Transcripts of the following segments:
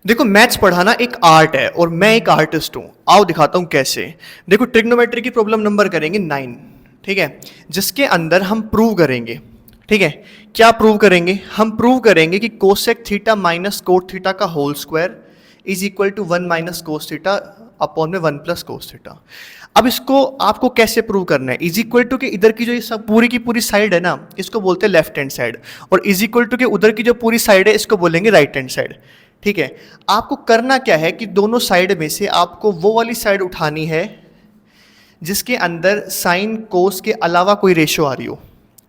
देखो मैथ्स पढ़ाना एक आर्ट है और मैं एक आर्टिस्ट हूँ। आओ दिखाता हूँ कैसे। देखो ट्रिग्नोमेट्री की प्रॉब्लम नंबर करेंगे 9, ठीक है, जिसके अंदर हम प्रूव करेंगे, ठीक है। क्या प्रूव करेंगे? हम प्रूव करेंगे कि cosec theta minus cot theta का whole square is equal to 1 minus cos theta upon में 1 प्लस कोस थीटा। अब इसको आपको कैसे प्रूव करना है? इज इक्वल टू के इधर की जो ये सब पूरी की पूरी साइड है ना, इसको बोलते हैं लेफ्ट हैंड साइड, और इज इक्वल टू के उधर की जो पूरी साइड है इसको बोलेंगे राइट हैंड साइड, ठीक है। आपको करना क्या है कि दोनों साइड में से आपको वो वाली साइड उठानी है जिसके अंदर साइन कोस के अलावा कोई रेशो आ रही हो,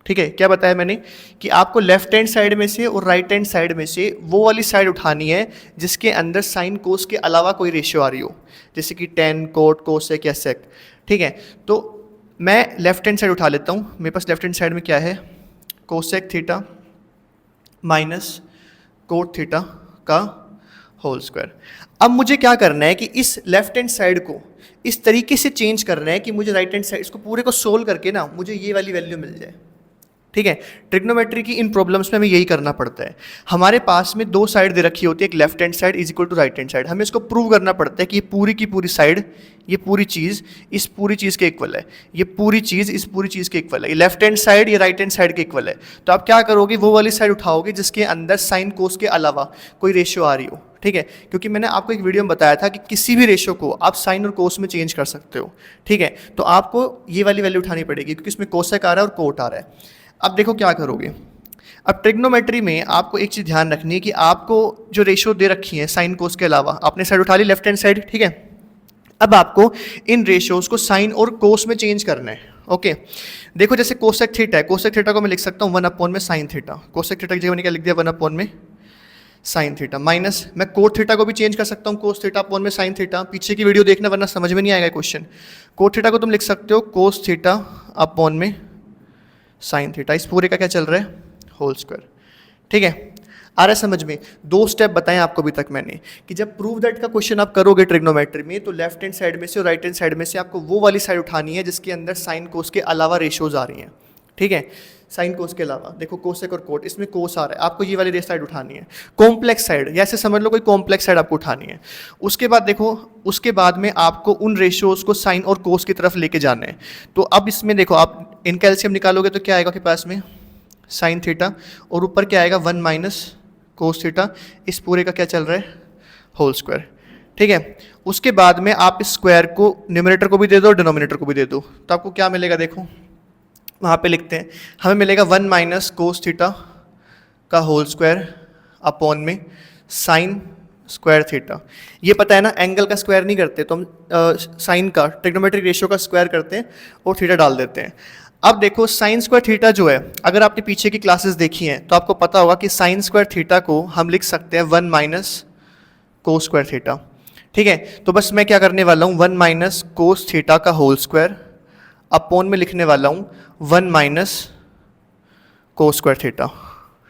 ठीक है। क्या बताया मैंने कि आपको लेफ्ट हैंड साइड में से और राइट हैंड साइड में से वो वाली साइड उठानी है जिसके अंदर साइन कोस के अलावा कोई रेशियो आ रही हो, जैसे कि टेन कोट कोसेक या सेक, ठीक है। तो मैं लेफ्ट हैंड साइड उठा लेता हूँ। मेरे पास लेफ्ट हैंड साइड में क्या है? Cosec theta minus cot theta का होल स्क्वायर। अब मुझे क्या करना है कि इस लेफ्ट हैंड साइड को इस तरीके से चेंज करना है कि मुझे राइट हैंड साइड इसको पूरे को सोल्व करके ना मुझे ये वाली वैल्यू मिल जाए, ठीक है। ट्रिग्नोमेट्री की इन प्रॉब्लम्स में हमें यही करना पड़ता है। हमारे पास में दो साइड दे रखी होती है, एक left hand side is equal to right hand side. हमें इसको प्रूव करना पड़ता है कि ये पूरी की पूरी साइड, ये पूरी चीज़ इस पूरी चीज़ के इक्वल है, ये पूरी चीज़ इस पूरी चीज़ के इक्वल है, ये लेफ्ट हैंड साइड ये राइट हैंड साइड के इक्वल है। तो आप क्या करोगे? वो वाली साइड उठाओगे जिसके अंदर साइन कोस के अलावा कोई रेशियो आ रही हो, ठीक है। क्योंकि मैंने आपको एक वीडियो में बताया था कि किसी भी रेशियो को आप साइन और कोस में चेंज कर सकते हो, ठीक है। तो आपको ये वाली वैल्यू उठानी पड़ेगी क्योंकि इसमें कोसेक आ रहा है और कोट आ रहा है। अब देखो क्या करोगे। अब ट्रिग्नोमेट्री में आपको एक चीज़ ध्यान रखनी है कि आपको जो रेशियो दे रखी है साइन कोस के अलावा, आपने साइड उठा ली लेफ्ट हैंड साइड, ठीक है। अब आपको इन रेशियोज को साइन और कोस में चेंज करना है, ओके। देखो जैसे कोसेक थीटा है, कोसेक थीटा को मैं लिख सकता हूँ 1 अपॉन में साइन थीटा। कोसेक थीटा की जगह मैंने क्या लिख दिया? 1 अपॉन में साइन थीटा। माइनस मैं कोट थीटा को भी चेंज कर सकता हूँ, कोस थीटा अपॉन में साइन थीटा। पीछे की वीडियो देखना वरना समझ में नहीं आएगा क्वेश्चन। कोट थीटा को तुम लिख सकते हो कोस थीटा अपॉन में साइन थीटा। इस पूरे का क्या चल रहा है? होल स्क्वायर, ठीक है। आ रहा है समझ में? दो स्टेप बताएं आपको अभी तक मैंने कि जब प्रूव दैट का क्वेश्चन आप करोगे ट्रिग्नोमेट्री में तो लेफ्ट हैंड साइड में से और राइट हैंड साइड में से आपको वो वाली साइड उठानी है जिसके अंदर साइन कोस के अलावा रेशियोज आ रही हैं, ठीक है। साइन कोस के अलावा देखो कोसेक और कोट, इसमें कोस आ रहा है, आपको ये वाली साइड उठानी है, कॉम्प्लेक्स साइड, या ऐसे समझ लो कोई कॉम्प्लेक्स साइड आपको उठानी है। उसके बाद देखो, उसके बाद में आपको उन रेशियोज को साइन और कोस की तरफ लेके जाना है। तो अब इसमें देखो आप इन कैल्शियम निकालोगे तो क्या आएगा आपके पास में? साइन थीटा, और ऊपर क्या आएगा? 1 माइनस कोस थीटा। इस पूरे का क्या चल रहा है? होल स्क्वायर, ठीक है। उसके बाद में आप इस स्क्वायर को न्यूमरेटर को भी दे दो और डिनोमिनेटर को भी दे दो, तो आपको क्या मिलेगा? देखो वहाँ पे लिखते हैं, हमें मिलेगा 1 माइनस कोस थीटा का होल स्क्वायर अपॉन में साइन स्क्वायर थीटा। ये पता है ना, एंगल का स्क्वायर नहीं करते तो हम साइन का ट्रिग्नोमेट्रिक रेशियो का स्क्वायर करते हैं और थीटा डाल देते हैं। अब देखो साइन स्क्वायर थीटा जो है, अगर आपने पीछे की क्लासेस देखी हैं तो आपको पता होगा कि साइन स्क्वायर थीटा को हम लिख सकते हैं 1 माइनस कोस स्क्वायर थीटा, ठीक है। तो बस मैं क्या करने वाला हूँ? 1 माइनस कोस थीटा का होल स्क्वायर अपॉन में लिखने वाला हूँ 1 माइनस कोस स्क्वायर थीटा,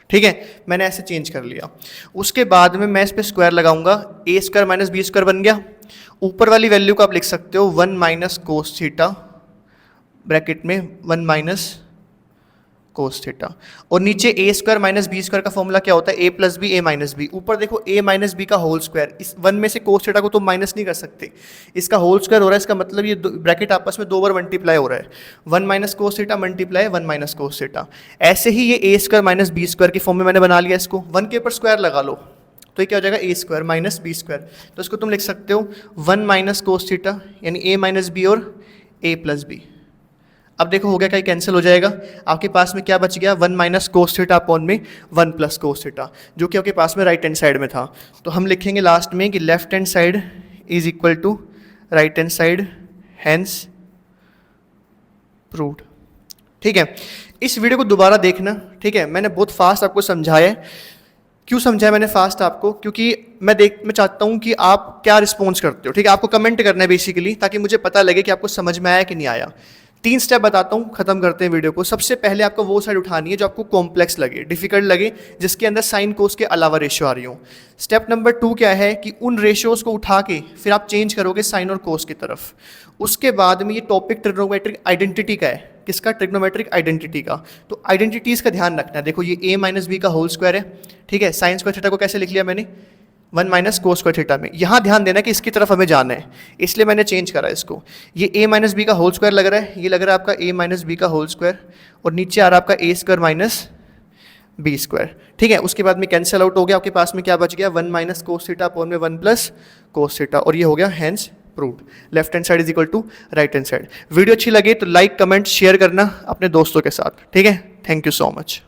ठीक है। मैंने ऐसे चेंज कर लिया। उसके बाद में मैं इस पर स्क्वायर लगाऊंगा, ए स्क्वायर माइनस बी स्क्वायर बन गया। ऊपर वाली वैल्यू को आप लिख सकते हो 1 माइनस कोस थीटा ब्रैकेट में 1 माइनस कोस थीटा, और नीचे ए स्क्वायर माइनस बी स्क्वायर का फॉर्मूला क्या होता है? ए प्लस बी ए माइनस बी। ऊपर देखो ए माइनस बी का होल स्क्वायर, इस 1 में से कोस थीटा को तो माइनस नहीं कर सकते, इसका होल स्क्वायर हो रहा है, इसका मतलब ये ब्रैकेट आपस में 2 बार मल्टीप्लाई हो रहा है। 1 minus cos theta multiply 1 minus cos theta. ऐसे ही ये ए स्क्वायर माइनस बी स्क्वायर की फॉर्म में मैंने बना लिया इसको। 1 के ऊपर स्क्वायर लगा लो तो ये क्या हो जाएगा? ए स्क्वायर माइनस बी स्क्वायर। तो इसको तुम लिख सकते हो 1 माइनस कोस थीटा, यानी ए माइनस बी और ए प्लस बी। अब देखो हो गया, कहीं कैंसिल हो जाएगा। आपके पास में क्या बच गया? 1 माइनस कोस थीटा अपॉन में 1 प्लस कोस थीटा, जो कि आपके पास में राइट हैंड साइड में था। तो हम लिखेंगे लास्ट में कि left hand side is equal to right hand side, hence proved, ठीक है। इस वीडियो को दोबारा देखना, ठीक है। मैंने बहुत फास्ट आपको समझाया है। क्यों समझाया मैंने फास्ट आपको? क्योंकि मैं चाहता हूँ कि आप क्या रिस्पॉन्स करते हो, ठीक है। आपको कमेंट करना है बेसिकली, ताकि मुझे पता लगे कि आपको समझ में आया कि नहीं आया। 3 स्टेप बताता हूँ, खत्म करते हैं वीडियो को। सबसे पहले आपको वो साइड उठानी है जो आपको कॉम्प्लेक्स लगे, डिफिकल्ट लगे, जिसके अंदर साइन कोस के अलावा रेशियो आ रही हो। स्टेप नंबर 2 क्या है कि उन रेशियोज को उठा के फिर आप चेंज करोगे साइन और कोस की तरफ। उसके बाद में ये टॉपिक ट्रिग्नोमेट्रिक आइडेंटिटी का है। किसका? ट्रिग्नोमेट्रिक आइडेंटिटी का। तो आइडेंटिटीज का ध्यान रखना है। देखो ये a माइनस बी का होल स्क्वायर है, ठीक है। साइन स्क्वायर थीटा को कैसे लिख लिया मैंने? 1 माइनस कोस स्क्वायर थीटा में। यहाँ ध्यान देना कि इसकी तरफ हमें जाना है, इसलिए मैंने चेंज करा इसको। ये a माइनस बी का होल स्क्वायर लग रहा है, ये लग रहा है आपका a माइनस बी का होल स्क्वायर, और नीचे आ रहा है आपका a square minus B square. ठीक है, उसके बाद में कैंसिल आउट हो गया, आपके पास में क्या बच गया, 1 माइनस कोस थीटा अपॉन में 1 प्लस कोस थीटा, और ये हो गया hence proved. Left hand side is equal to right hand side. Video अच्छी लगे तो लाइक कमेंट शेयर करना अपने दोस्तों के साथ। ठीक है, थैंक यू सो मच।